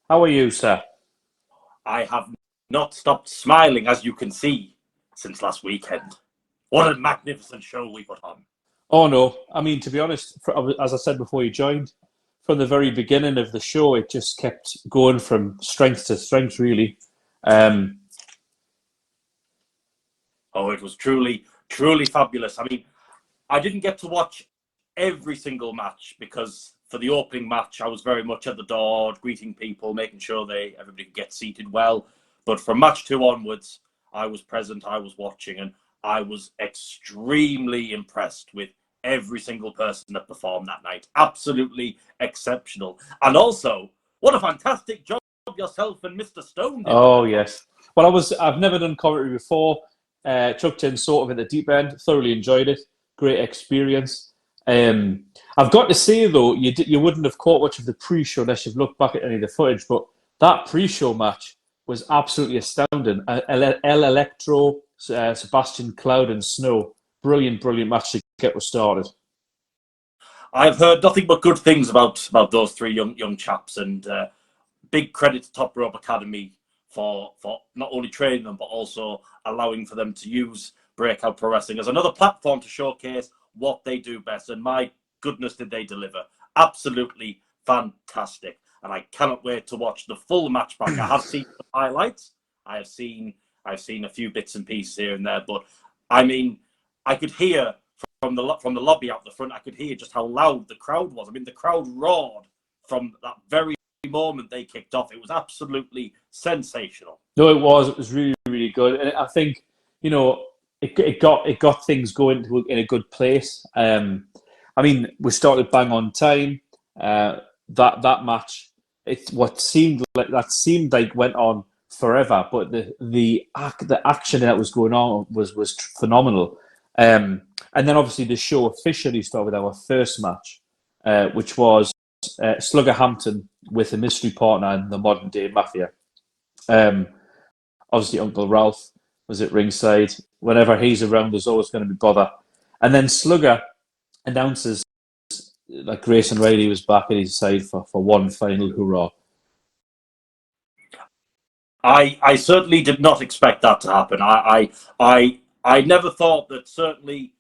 How are you, sir? I have not stopped smiling, as you can see, since last weekend. What a magnificent show we put on. Oh no, I mean to be honest, as I said before you joined, from the very beginning of the show, it just kept going from strength to strength, really. Um, Oh, it was truly, truly fabulous. I mean, I didn't get to watch every single match because for the opening match, I was very much at the door, greeting people, making sure everybody could get seated well. But from match two onwards, I was present, I was watching, and I was extremely impressed with every single person that performed that night. Absolutely exceptional. And also, what a fantastic job yourself and Mr. Stone did on oh the com. yes. Well, I've never done commentary before. Chucked in sort of at the deep end. Thoroughly enjoyed it. Great experience. I've got to say though, you wouldn't have caught much of the pre-show unless you've looked back at any of the footage. But that pre-show match was absolutely astounding. El Electro, Sebastian Cloud, and Snow. Brilliant, brilliant match to get us started. I've heard nothing but good things about those three young chaps, and big credit to Top Rope Academy for not only training them but also allowing for them to use Breakout Pro Wrestling as another platform to showcase what they do best. And my goodness, did they deliver! Absolutely fantastic, and I cannot wait to watch the full match back. I have seen the highlights. I've seen a few bits and pieces here and there, but I mean, I could hear from the lobby out the front. I could hear just how loud the crowd was. I mean, the crowd roared from that very moment they kicked off. It was absolutely sensational. No, it was. It was really, really good, and I think it got things going in a good place. I mean, we started bang on time. That match, seemed like went on forever, but the action that was going on was phenomenal. And then obviously the show officially started with our first match, which was Slugger Hampton with a mystery partner in the Modern Day Mafia. Um, Obviously, Uncle Ralph was at ringside. Whenever he's around, there's always going to be bother. And then Slugger announces that Grayson Riley was back at his side for one final hurrah. I certainly did not expect that to happen. I never thought that certainly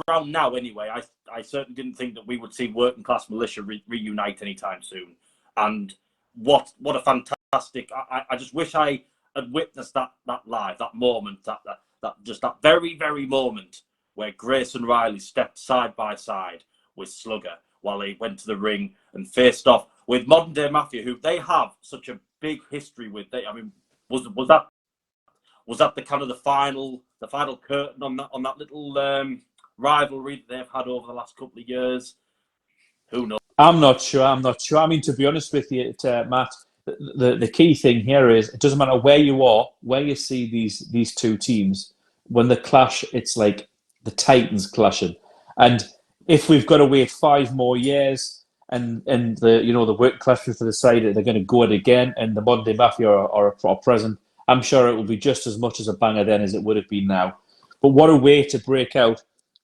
around now anyway. I certainly didn't think that we would see Working Class Militia reunite anytime soon. And what a fantastic! I just wish I had witnessed that live, that moment, that very moment where Grayson Riley stepped side by side with Slugger while they went to the ring and faced off with Modern Day Mafia, who they have such a big history with. I mean, was that the kind of the final curtain on that little rivalry that they've had over the last couple of years? Who knows? I'm not sure. I mean, to be honest with you, Matt, the key thing here is it doesn't matter where you are, where you see these two teams. When they clash, it's like the Titans clashing. And if we've got to wait 5 more years, and the work clashers to the side, they're going to go it again, and the Monday Mafia are present, I'm sure it will be just as much as a banger then as it would have been now. But what a way to break out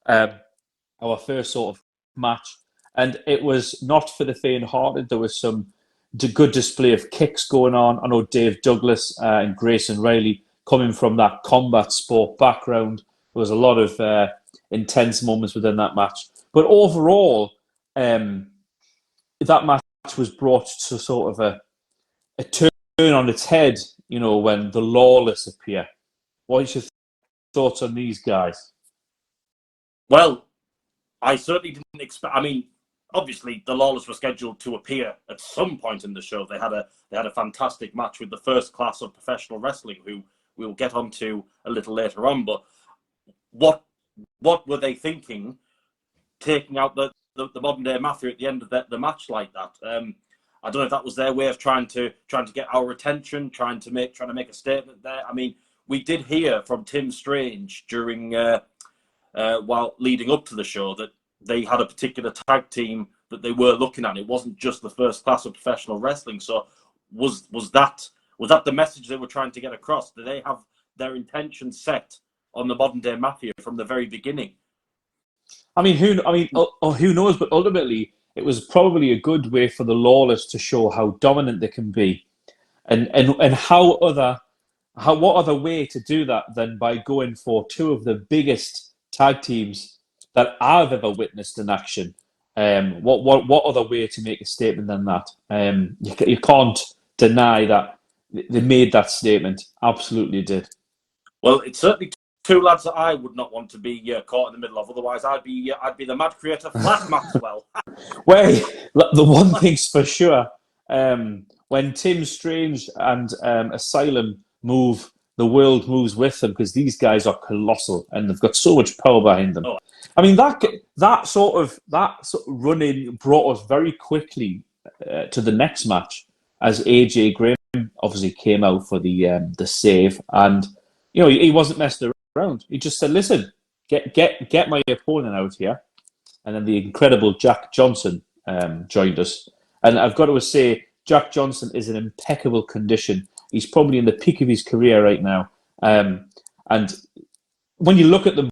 our first sort of match. And it was not for the faint-hearted. There was some good display of kicks going on. I know Dave Douglas and Grayson Riley coming from that combat sport background. There was a lot of intense moments within that match. But overall, that match was brought to sort of a turn on its head, when the Lawless appear. What's your thoughts on these guys? Well, I certainly didn't expect. I mean, obviously, the Lawless were scheduled to appear at some point in the show. They had a fantastic match with the first class of professional wrestling, who we'll get onto a little later on. But what were they thinking, taking out the Modern Day Mafia at the end of the match like that? I don't know if that was their way of trying to get our attention, trying to make a statement there. I mean, we did hear from Tim Strange during while leading up to the show that they had a particular tag team that they were looking at. It wasn't just the first class of professional wrestling. So was that the message they were trying to get across? Did they have their intention set on the Modern Day Mafia from the very beginning? I mean, who knows? But ultimately, it was probably a good way for the Lawless to show how dominant they can be, and what other way to do that than by going for two of the biggest tag teams that I've ever witnessed in action. What other way to make a statement than that? You can't deny that they made that statement. Absolutely did. Well, it's certainly two lads that I would not want to be caught in the middle of. Otherwise, I'd be the Mad Creator Matt Maxwell. Well, the one thing's for sure: when Tim Strange and Asylum move, the world moves with them because these guys are colossal and they've got so much power behind them. Oh. I mean, that sort of run-in brought us very quickly to the next match as AJ Grimm obviously came out for the save, and he wasn't messed around. He just said, "Listen, get my opponent out here," and then the incredible Jack Johnson joined us. And I've got to say, Jack Johnson is in impeccable condition. He's probably in the peak of his career right now. And when you look at them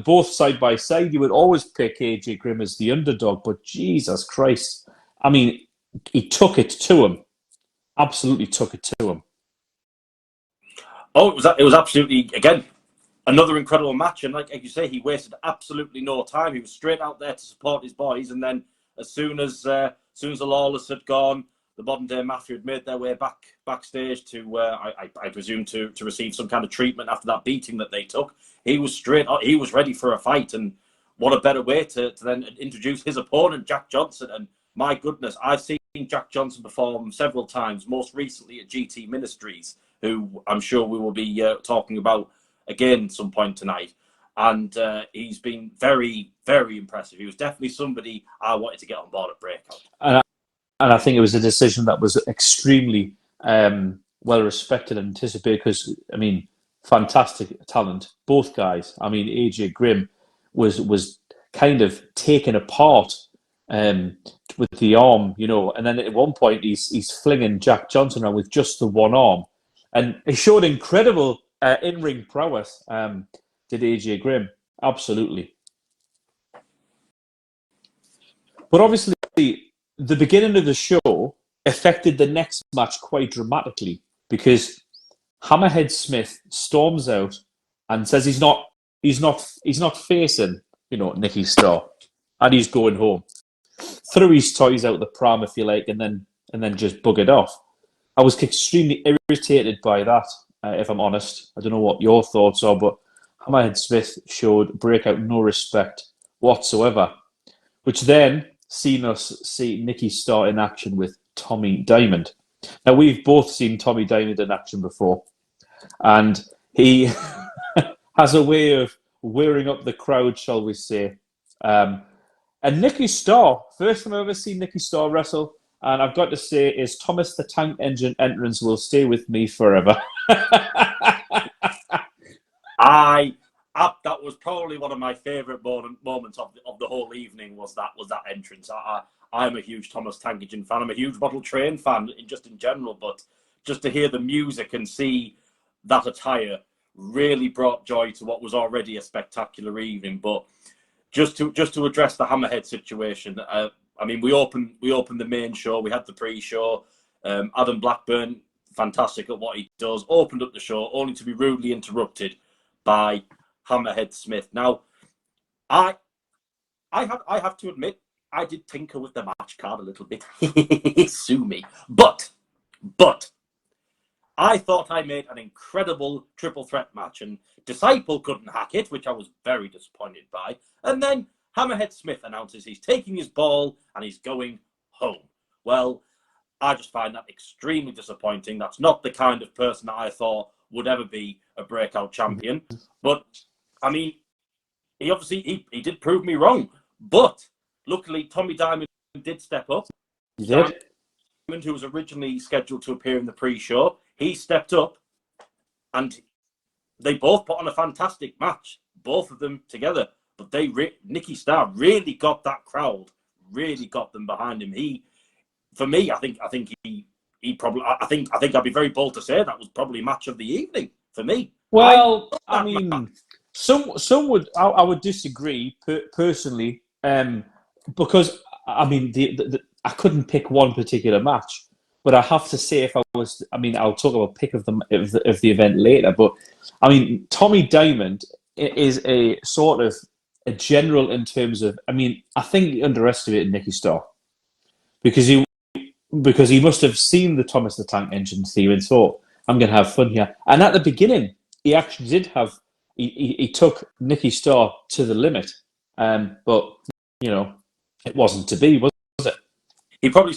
both side by side, you would always pick AJ Grimm as the underdog. But Jesus Christ, I mean, he took it to him. Absolutely took it to him. Oh, it was absolutely, again, another incredible match. And like you say, he wasted absolutely no time. He was straight out there to support his boys. And then as soon as the Lawless had gone, the Modern Day Mafia had made their way backstage to, I presume, to receive some kind of treatment after that beating that they took. He was he was ready for a fight. And what a better way to then introduce his opponent, Jack Johnson. And my goodness, I've seen Jack Johnson perform several times, most recently at GT Ministries, who I'm sure we will be talking about again some point tonight. And he's been very, very impressive. He was definitely somebody I wanted to get on board at Breakout. And I think it was a decision that was extremely well respected and anticipated because, I mean, fantastic talent, both guys. I mean, AJ Grimm was kind of taken apart with the arm, and then at one point he's flinging Jack Johnson around with just the one arm. And he showed incredible in-ring prowess, did AJ Grimm. Absolutely. But obviously, the beginning of the show affected the next match quite dramatically because Hammerhead Smith storms out and says he's not facing, Nicky Starr, and he's going home. Threw his toys out the pram, if you like, and then just buggered off. I was extremely irritated by that, if I'm honest. I don't know what your thoughts are, but Hammerhead Smith showed Breakout no respect whatsoever, which then seen us see Nicky Starr in action with Tommy Diamond. Now, we've both seen Tommy Diamond in action before, and he has a way of whirring up the crowd, shall we say. And Nicky Starr, first time I've ever seen Nicky Starr wrestle, and I've got to say, his Thomas the Tank Engine entrance will stay with me forever. That was probably one of my favourite moments of the whole evening. Was that entrance? I'm a huge Thomas Tank Engine fan. I'm a huge Model Train fan, just in general. But just to hear the music and see that attire really brought joy to what was already a spectacular evening. But just to address the Hammerhead situation, I mean, we opened the main show. We had the pre-show. Adam Blackburn, fantastic at what he does, opened up the show only to be rudely interrupted by Hammerhead Smith. Now, I have to admit, I did tinker with the match card a little bit. Sue me. But I thought I made an incredible triple threat match, and Disciple couldn't hack it, which I was very disappointed by. And then Hammerhead Smith announces he's taking his ball and he's going home. Well, I just find that extremely disappointing. That's not the kind of person that I thought would ever be a Breakout champion. But, I mean, he did prove me wrong. But, luckily, Tommy Diamond did step up. He did. Diamond, who was originally scheduled to appear in the pre-show, he stepped up and they both put on a fantastic match, both of them together. But Nicky Starr really got that crowd, really got them behind him. For me, I think he probably, I think I'd be very bold to say that was probably match of the evening for me. Well, I mean, some would, I would disagree personally, because I mean, I couldn't pick one particular match, but I have to say, if I was, I mean, I'll talk about pick of the event later. But I mean, Tommy Diamond is a sort of a general in terms of. I mean, I think he underestimated Nicky Starr because he must have seen the Thomas the Tank Engine theme and thought, I'm going to have fun here. And at the beginning, he actually did have. He took Nicky Starr to the limit, but it wasn't to be, was it? He probably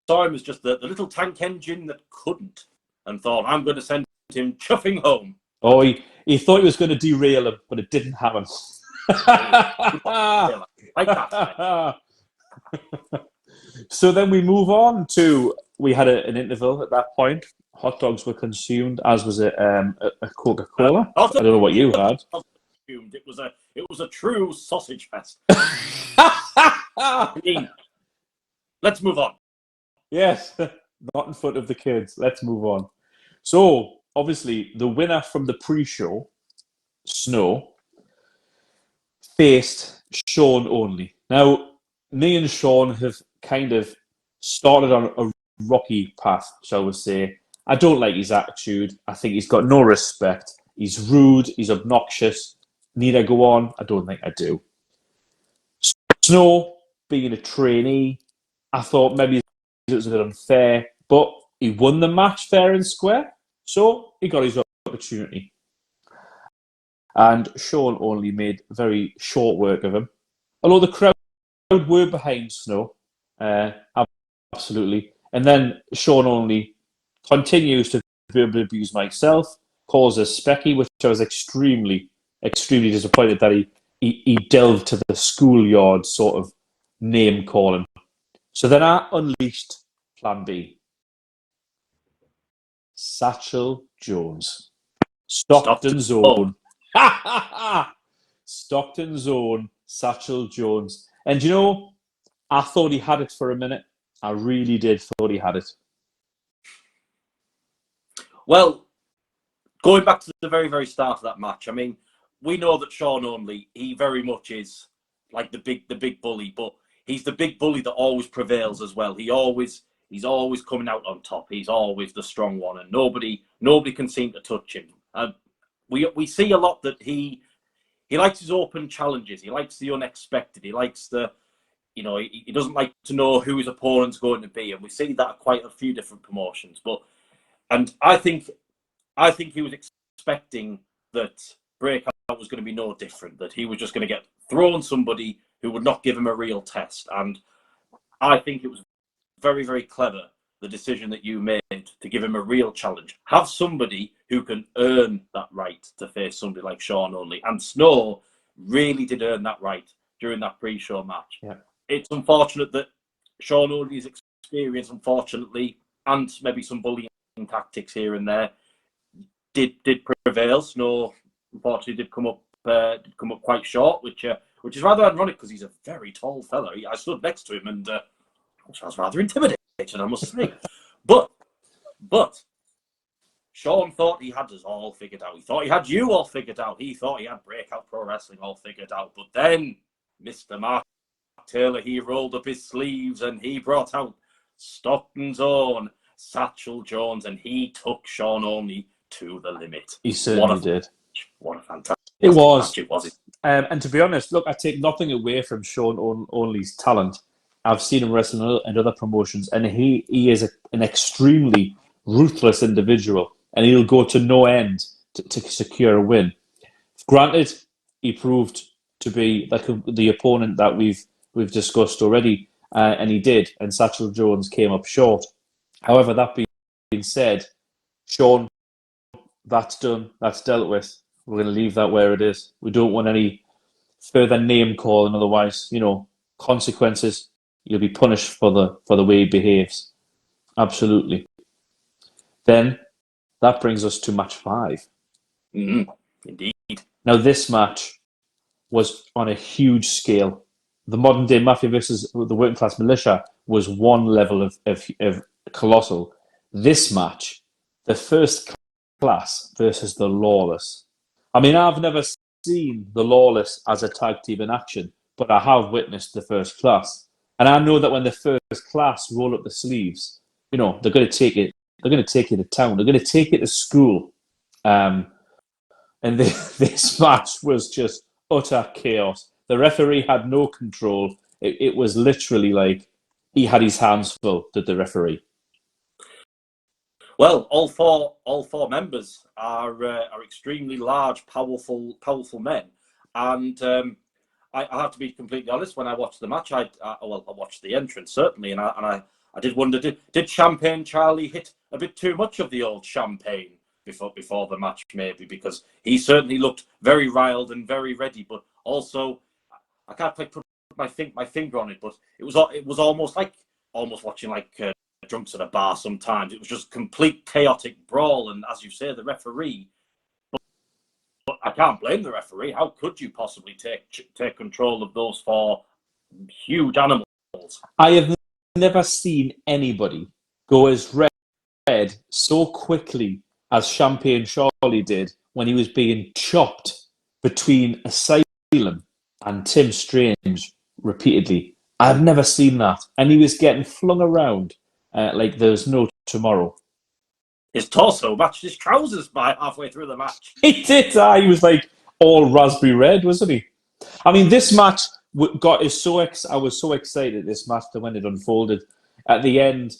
saw him as just the little tank engine that couldn't, and thought, I'm going to send him chuffing home. Oh, he thought he was going to derail him, but it didn't happen. Like that. So then we move on to, we had an interval at that point. Hot dogs were consumed, as was a Coca-Cola. I don't know what you had. It was a true sausage fest. Let's move on. Yes, not in front of the kids. Let's move on. So, obviously, the winner from the pre-show, Snow, faced Sean Only. Now, me and Sean have kind of started on a rocky path, shall we say. I don't like his attitude. I think he's got no respect. He's rude. He's obnoxious. Need I go on? I don't think I do. Snow, being a trainee, I thought maybe it was a bit unfair, but he won the match fair and square, so he got his opportunity. And Sean Only made very short work of him. Although the crowd were behind Snow, absolutely. And then Sean Only continues to verbally abuse myself, calls us Specky, which I was extremely disappointed that he delved to the schoolyard sort of name calling. So then I unleashed Plan B. Satchel Jones. Stockton Zone. Stockton Zone, Satchel Jones. And I thought he had it for a minute. I really did thought he had it. Well, going back to the very, very start of that match, I mean, we know that Sean Only, he very much is like the big bully, but he's the big bully that always prevails as well. He's always coming out on top. He's always the strong one, and nobody can seem to touch him. We see a lot that he likes his open challenges. He likes the unexpected. He likes he doesn't like to know who his opponent's going to be, and we see that at quite a few different promotions. And I think he was expecting that Breakout was going to be no different, that he was just going to get thrown somebody who would not give him a real test. And I think it was very, very clever, the decision that you made to give him a real challenge. Have somebody who can earn that right to face somebody like Sean Only. And Snow really did earn that right during that pre-show match. Yeah. It's unfortunate that Sean Only's experience, unfortunately, and maybe some bullying tactics here and there, did prevail. Snow, unfortunately, did come up quite short, which is rather ironic because he's a very tall fella. I stood next to him and I was rather intimidated, I must say. But Sean thought he had us all figured out. He thought he had you all figured out. He thought he had Breakout Pro Wrestling all figured out. But then Mr. Mark Taylor, he rolled up his sleeves and he brought out Stockton's own Satchel Jones, and he took Sean Only to the limit. He certainly did. What a fantastic match it was. And to be honest, look, I take nothing away from Sean Only's talent. I've seen him wrestle in other promotions, and he is an extremely ruthless individual, and he'll go to no end to secure a win. Granted, he proved to be like the opponent that we've discussed already, and he did, and Satchel Jones came up short. However, that being said, Sean, that's done, that's dealt with. We're going to leave that where it is. We don't want any further name calling, otherwise, consequences. You'll be punished for the way he behaves. Absolutely. Then that brings us to match 5. Mm-hmm. Indeed. Now, this match was on a huge scale. The modern day mafia versus the working class militia was one level of colossal. This match, the first class versus the lawless. I mean, I've never seen the lawless as a tag team in action, but I have witnessed the first class. And I know that when the first class roll up the sleeves, they're going to take it. They're going to take you to town. They're going to take you to school. And this match was just utter chaos. The referee had no control. It was literally like he had his hands full, did the referee. Well, all four members are extremely large, powerful men, and I have to be completely honest. When I watched the match, I watched the entrance certainly, and I did wonder, did Champagne Charlie hit a bit too much of the old champagne before the match, maybe, because he certainly looked very riled and very ready, but also I can't quite put my finger on it, but it was almost watching like drunks at a bar. Sometimes it was just complete chaotic brawl, and as you say, the referee. But I can't blame the referee. How could you possibly take control of those four huge animals? I have never seen anybody go as red so quickly as Champagne Charlie did when he was being chopped between Asylum and Tim Strange repeatedly. I've never seen that. And he was getting flung around like there's no tomorrow. His torso matched his trousers by halfway through the match. He did. He was like all raspberry red, wasn't he? I mean, this match I was so excited, this match, when it unfolded. At the end,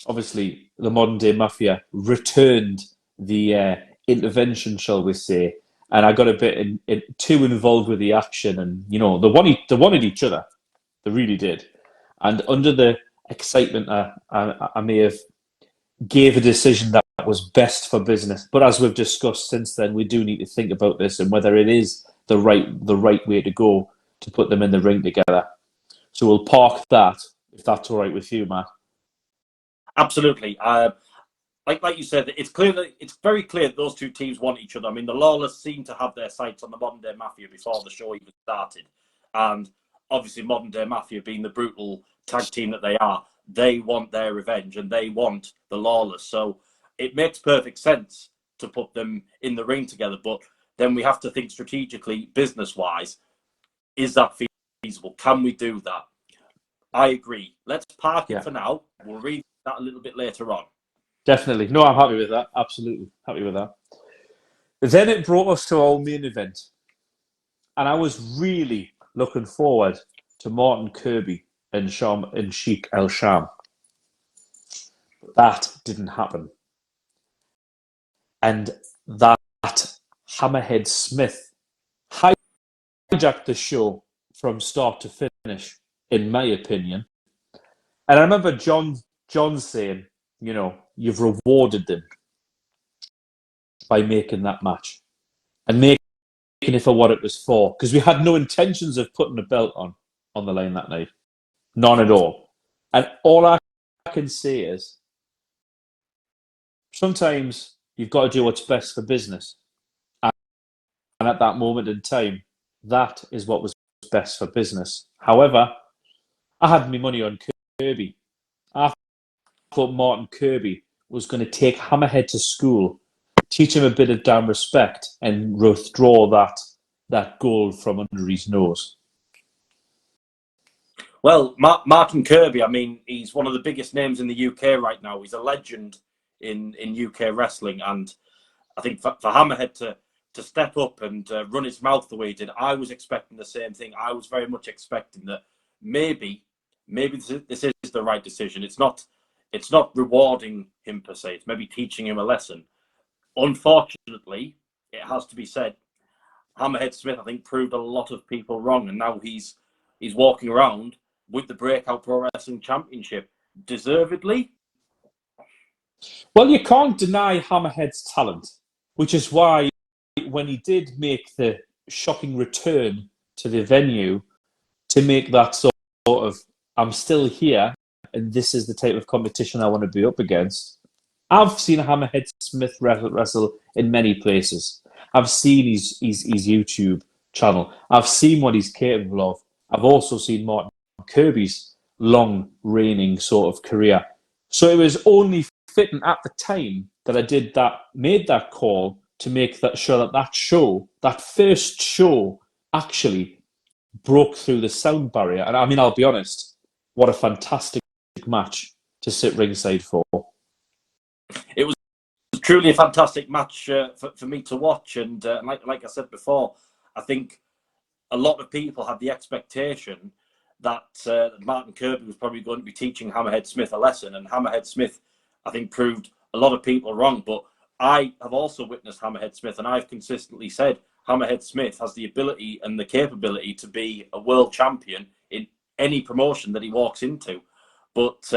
obviously, the modern day mafia returned the intervention, shall we say, and I got a bit too involved with the action, and they wanted each other, they really did. And under the excitement, I may have gave a decision that was best for business. But as we've discussed since then, we do need to think about this and whether it is the right way to go to put them in the ring together. So we'll park that, if that's all right with you, Matt. Absolutely. Like you said, it's very clear that those two teams want each other. I mean, the Lawless seem to have their sights on the Modern Day Mafia before the show even started. And obviously, Modern Day Mafia being the brutal tag team that they are, they want their revenge and they want the Lawless. So it makes perfect sense to put them in the ring together. But then we have to think strategically, business-wise, is that feasible? Can we do that? I agree. Let's park it for now. We'll read that a little bit later on. Definitely. No, I'm happy with that. Absolutely happy with that. Then it brought us to our main event. And I was really looking forward to Martin Kirby and Sheik El Sham. That didn't happen. And that Hammerhead Smith hijacked the show from start to finish, in my opinion. And I remember John saying, you've rewarded them by making that match and making it for what it was for. Because we had no intentions of putting a belt on the line that night. None at all. And all I can say is, sometimes you've got to do what's best for business. And at that moment in time, that is what was best for business. However, I had my money on Kirby. I thought Martin Kirby was going to take Hammerhead to school, teach him a bit of damn respect, and withdraw that gold from under his nose. Well, Martin Kirby, I mean, he's one of the biggest names in the UK right now. He's a legend in UK wrestling. And I think for Hammerhead to step up and run his mouth the way he did, I was expecting the same thing. I was very much expecting that maybe this is the right decision. It's not rewarding him per se. It's maybe teaching him a lesson. Unfortunately, it has to be said, Hammerhead Smith, I think, proved a lot of people wrong. And now he's walking around with the Breakout Pro Wrestling Championship. Deservedly? Well, you can't deny Hammerhead's talent, which is why when he did make the shocking return to the venue to make that sort of, I'm still here and this is the type of competition I want to be up against. I've seen Hammerhead Smith wrestle in many places. I've seen his YouTube channel. I've seen what he's capable of. I've also seen Martin Kirby's long reigning sort of career. So it was only fitting at the time that I made that call to make that sure that show, that first show, actually broke through the sound barrier. And I mean, I'll be honest, what a fantastic match to sit ringside for. It was truly a fantastic match for me to watch. And like I said before, I think a lot of people had the expectation that Martin Kirby was probably going to be teaching Hammerhead Smith a lesson. And Hammerhead Smith, I think, proved a lot of people wrong. But I have also witnessed Hammerhead Smith, and I've consistently said Hammerhead Smith has the ability and the capability to be a world champion in any promotion that he walks into. But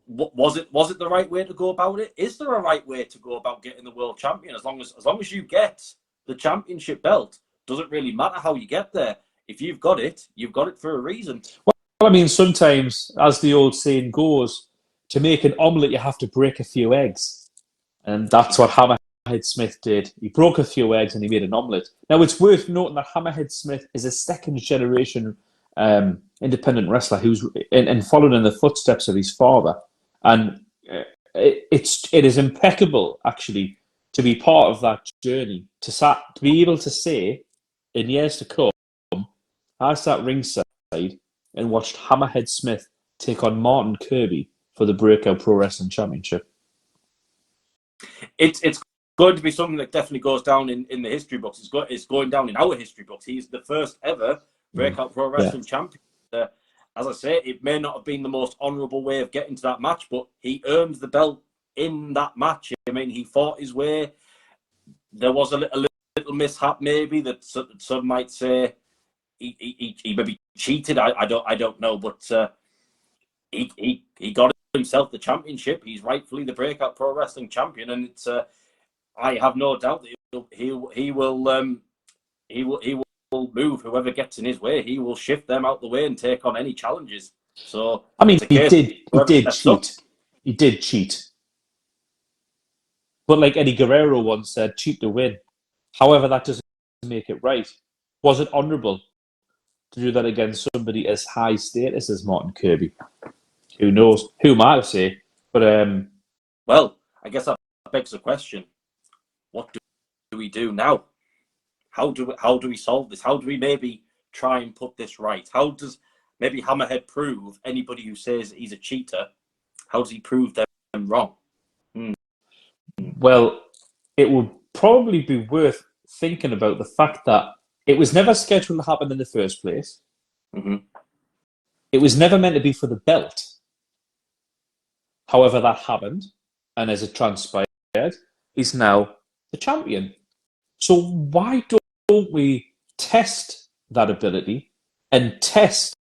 was it the right way to go about it? Is there a right way to go about getting the world champion? As long as you get the championship belt, doesn't really matter how you get there. If you've got it for a reason. Well, I mean, sometimes, as the old saying goes, to make an omelette, you have to break a few eggs. And that's what Hammerhead Smith did. He broke a few eggs and he made an omelette. Now, it's worth noting that Hammerhead Smith is a second-generation independent wrestler who's and followed in the footsteps of his father. And it is impeccable, actually, to be part of that journey, to be able to say, in years to come, I sat ringside and watched Hammerhead Smith take on Martin Kirby for the Breakout Pro Wrestling Championship. It's going to be something that definitely goes down in the history books. It's going down in our history books. He's the first ever Breakout Pro Wrestling champion. As I say, it may not have been the most honourable way of getting to that match, but he earned the belt in that match. I mean, he fought his way. There was a little mishap, maybe, that some might say he maybe cheated. I don't know, but he got himself the championship. He's rightfully the Breakout Pro Wrestling champion, and it's I have no doubt that he will move whoever gets in his way. He will shift them out the way and take on any challenges. So I mean, he did cheat. He did cheat. But like Eddie Guerrero once said, cheat to win. However, that doesn't make it right. Was it honourable to do that against somebody as high status as Martin Kirby? Who knows? Who am I to say? But well, I guess that begs the question: what do we do now? How do we solve this? How do we maybe try and put this right? How does maybe Hammerhead prove anybody who says he's a cheater? How does he prove them wrong? Well, it would probably be worth thinking about the fact that it was never scheduled to happen in the first place. Mm-hmm. It was never meant to be for the belt. However, that happened, and as it transpired, he's now the champion. So why don't we test that ability and test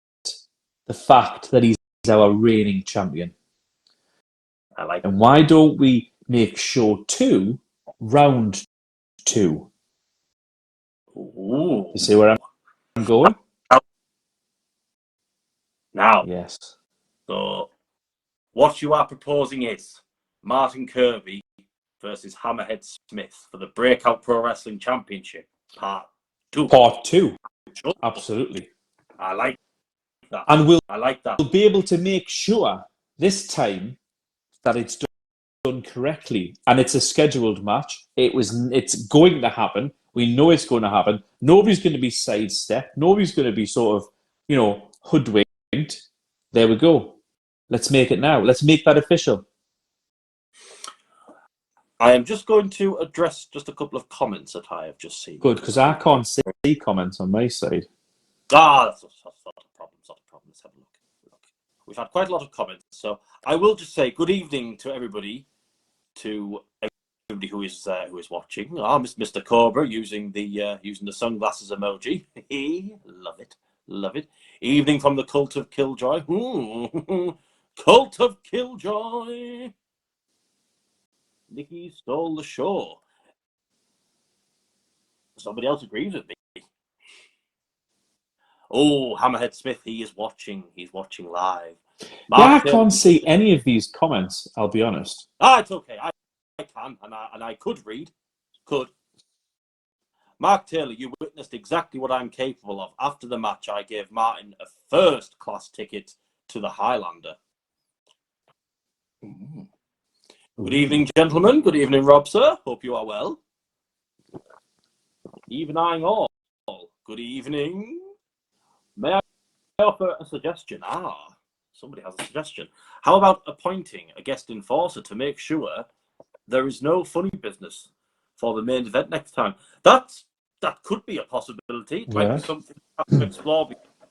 the fact that he's our reigning champion? I like And why don't we make show 2 round 2? Ooh. You see where I'm going? Now, yes. So, what you are proposing is Martin Kirby versus Hammerhead Smith for the Breakout Pro Wrestling Championship, Part 2. Part 2. Sure. Absolutely. I like that. And we'll be able to make sure this time that it's done correctly, and it's a scheduled match. It's going to happen. We know it's going to happen. Nobody's going to be sidestepped. Nobody's going to be sort of, hoodwinked. There we go. Let's make it now. Let's make that official. I am just going to address just a couple of comments that I have just seen. Good, because I can't see comments on my side. That's not a problem. It's not a problem. Let's have a look. We've had quite a lot of comments, so I will just say good evening to everybody. To everybody who is watching. Mr. Cobra using the sunglasses emoji. Love it. Evening from the Cult of Killjoy. Cult of Killjoy. Nikki stole the show. Somebody else agrees with me. Oh, Hammerhead Smith, he is watching. He's watching live. I can't see any of these comments, I'll be honest. It's okay. I can, and I could read. Could. Mark Taylor, you witnessed exactly what I'm capable of. After the match, I gave Martin a first-class ticket to the Highlander. Good evening, gentlemen. Good evening, Rob, sir. Hope you are well. Evening all. Good evening. offer a suggestion? Somebody has a suggestion. How about appointing a guest enforcer to make sure there is no funny business for the main event next time? That could be a possibility. It might be something we have to explore.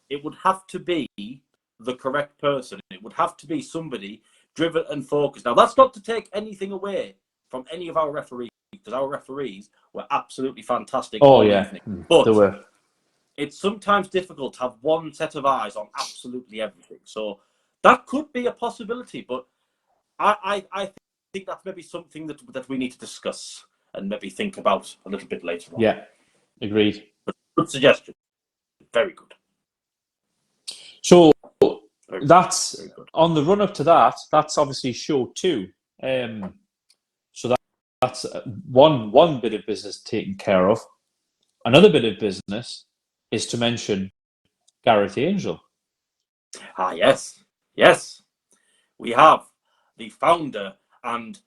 It would have to be the correct person. It would have to be somebody driven and focused. Now, that's not to take anything away from any of our referees, because our referees were absolutely fantastic all evening. But they were. It's sometimes difficult to have one set of eyes on absolutely everything. So that could be a possibility, but I think that's maybe something that we need to discuss and maybe think about a little bit later on. Yeah, agreed. But good suggestion. Very good. So that's on the run up to that. That's obviously show 2. So that's one bit of business taken care of. Another bit of business is to mention Gareth Angel. Yes. We have the founder and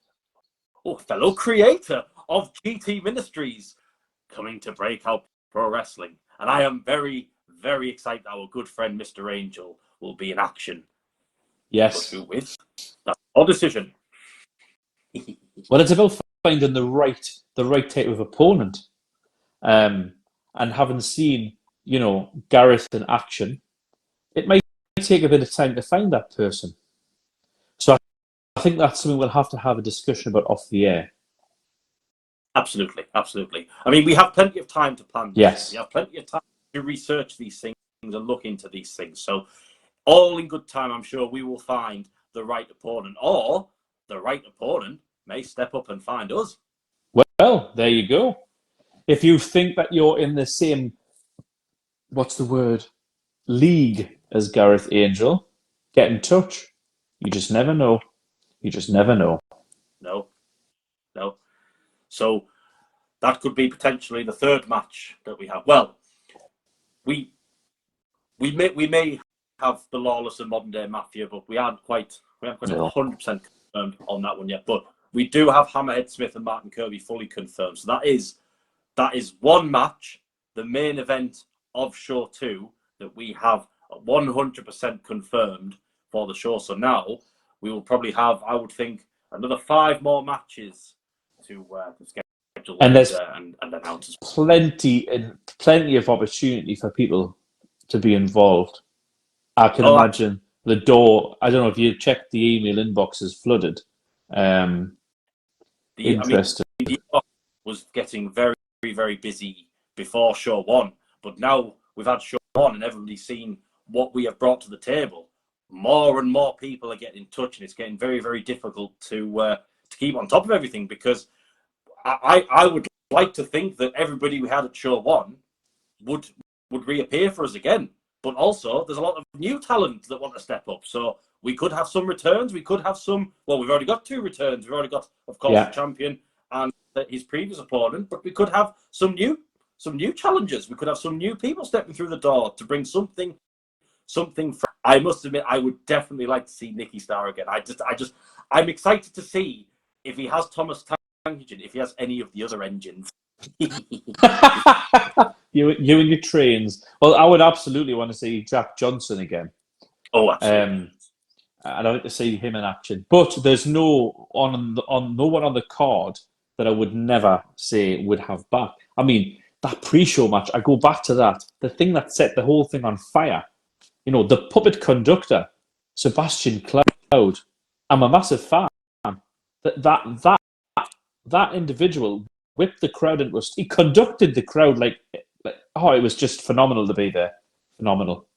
fellow creator of GT Ministries coming to Breakout Pro Wrestling. And I am very, very excited our good friend Mr. Angel will be in action. Yes. But who with? That's our decision. Well, it's about finding the right type of opponent. And having seen, Gareth in action, it might take a bit of time to find that person. So I think that's something we'll have to have a discussion about off the air. Absolutely. I mean, we have plenty of time to plan this. Yes. We have plenty of time to research these things and look into these things. So all in good time, I'm sure we will find the right opponent, or the right opponent may step up and find us. Well, there you go. If you think that you're in the same, league as Gareth Angel, get in touch. You just never know. No. So that could be potentially the third match that we have. Well, we may have the Lawless and Modern Day Mafia, but we haven't quite 100% confirmed on that one yet. But we do have Hammerhead Smith and Martin Kirby fully confirmed. So that is one match, the main event of show 2, that we have 100% confirmed for the show. So now we will probably have, I would think, another 5 more matches to schedule and there's and announce. Plenty of opportunity for people to be involved. I can imagine the door. I don't know if you checked the email inbox is flooded. Interesting. The inbox was getting very, very busy before show 1, but now we've had show 1 and everybody's seen what we have brought to the table. More and more people are getting in touch, and it's getting very, very difficult to keep on top of everything, because I would like to think that everybody we had at show 1 would reappear for us again. But also, there's a lot of new talent that want to step up. So we could have some returns. We could have some. Well, we've already got 2 returns. We've already got, of course, the champion and his previous opponent. But we could have some new challenges. We could have some new people stepping through the door to bring something. I must admit, I would definitely like to see Nicky Starr again. I'm excited to see if he has Thomas Tangen, if he has any of the other engines. You and your trains. Well, I would absolutely want to see Jack Johnson again. Oh, absolutely. I'd like to see him in action. But there's no one on the card that I would never say would have back. I mean, that pre-show match, I go back to that. The thing that set the whole thing on fire. The puppet conductor, Sebastian Cloud. I'm a massive fan. That individual whipped the crowd into he conducted the crowd like it was just phenomenal to be there. Phenomenal.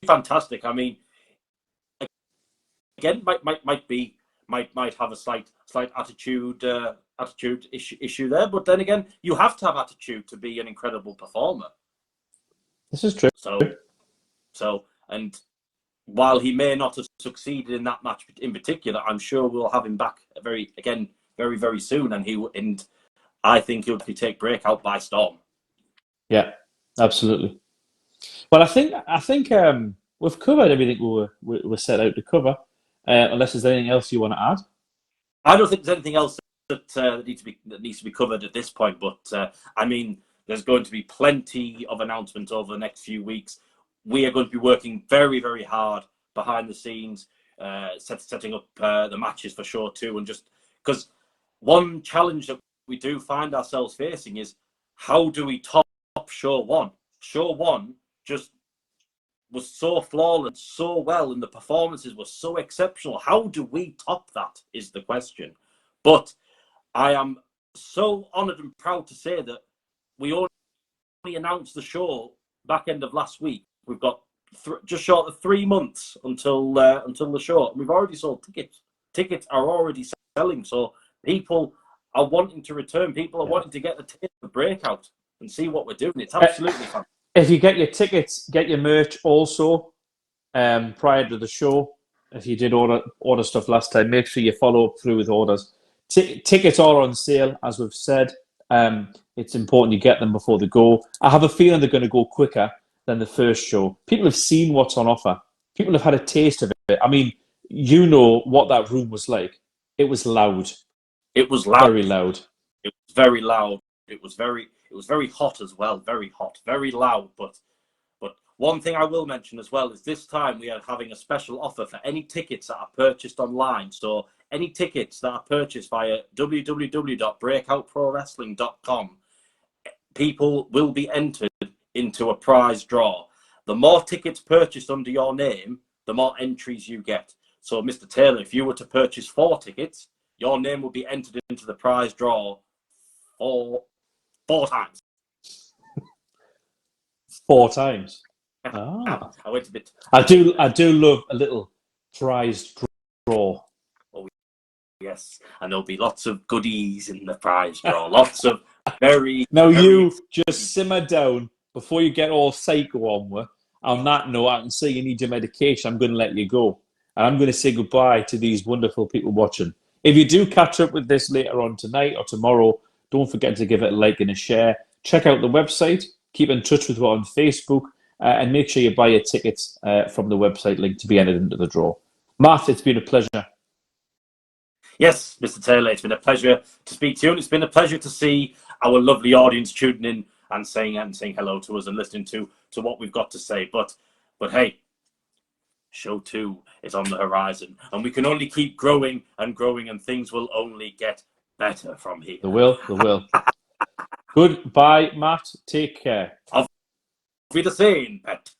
Fantastic. I mean, again, might have a slight attitude issue there, but then again, you have to have attitude to be an incredible performer. This is true. So, and while he may not have succeeded in that match in particular, I'm sure we'll have him back very, very soon, and I think he'll take Breakout by storm. Yeah, absolutely. Well, I think we've covered everything we were set out to cover. Unless there's anything else you want to add. I don't think there's anything else that needs to be covered at this point. But I mean, There's going to be plenty of announcements over the next few weeks. We are going to be working very, very hard behind the scenes, setting up the matches for Show 2. And just because one challenge that we do find ourselves facing is, how do we top Show 1? Show 1 just was so flawless, so well, and the performances were so exceptional. How do we top that is the question. But I am so honoured and proud to say that we only announced the show back end of last week. We've got just short of 3 months until the show, and we've already sold tickets. Tickets are already selling, so people are wanting to return. People are wanting to get the taste of Breakout and see what we're doing. It's absolutely fun. If you get your tickets, get your merch also prior to the show. If you did order stuff last time, make sure you follow up through with orders. Tickets are on sale, as we've said. It's important you get them before they go. I have a feeling they're going to go quicker than the first show. People have seen what's on offer. People have had a taste of it. I mean, you know what that room was like. It was loud. It was loud. Very loud. It was very loud. It was very hot as well. Very hot. Very loud. But one thing I will mention as well is this time we are having a special offer for any tickets that are purchased online. So any tickets that are purchased via www.breakoutprowrestling.com, people will be entered into a prize draw. The more tickets purchased under your name, the more entries you get. So, Mr. Taylor, if you were to purchase 4 tickets, your name will be entered into the prize draw 4 times. 4 times. Ah. I went a bit. I do love a little prize draw. Oh, yes, and there'll be lots of goodies in the prize draw. Lots of very. Now you very... just simmer down before you get all psycho on with. On that note, I can say you need your medication. I'm going to let you go, and I'm going to say goodbye to these wonderful people watching. If you do catch up with this later on tonight or tomorrow, don't forget to give it a like and a share. Check out the website. Keep in touch with us on Facebook. And make sure you buy your tickets from the website link to be entered into the draw. Matt, it's been a pleasure. Yes, Mr. Taylor, it's been a pleasure to speak to you, and it's been a pleasure to see our lovely audience tuning in and saying hello to us and listening to what we've got to say. But hey, Show 2 is on the horizon, and we can only keep growing, and things will only get better from here. They will. Goodbye, Matt. Take care. Auf Wiedersehen, Pet.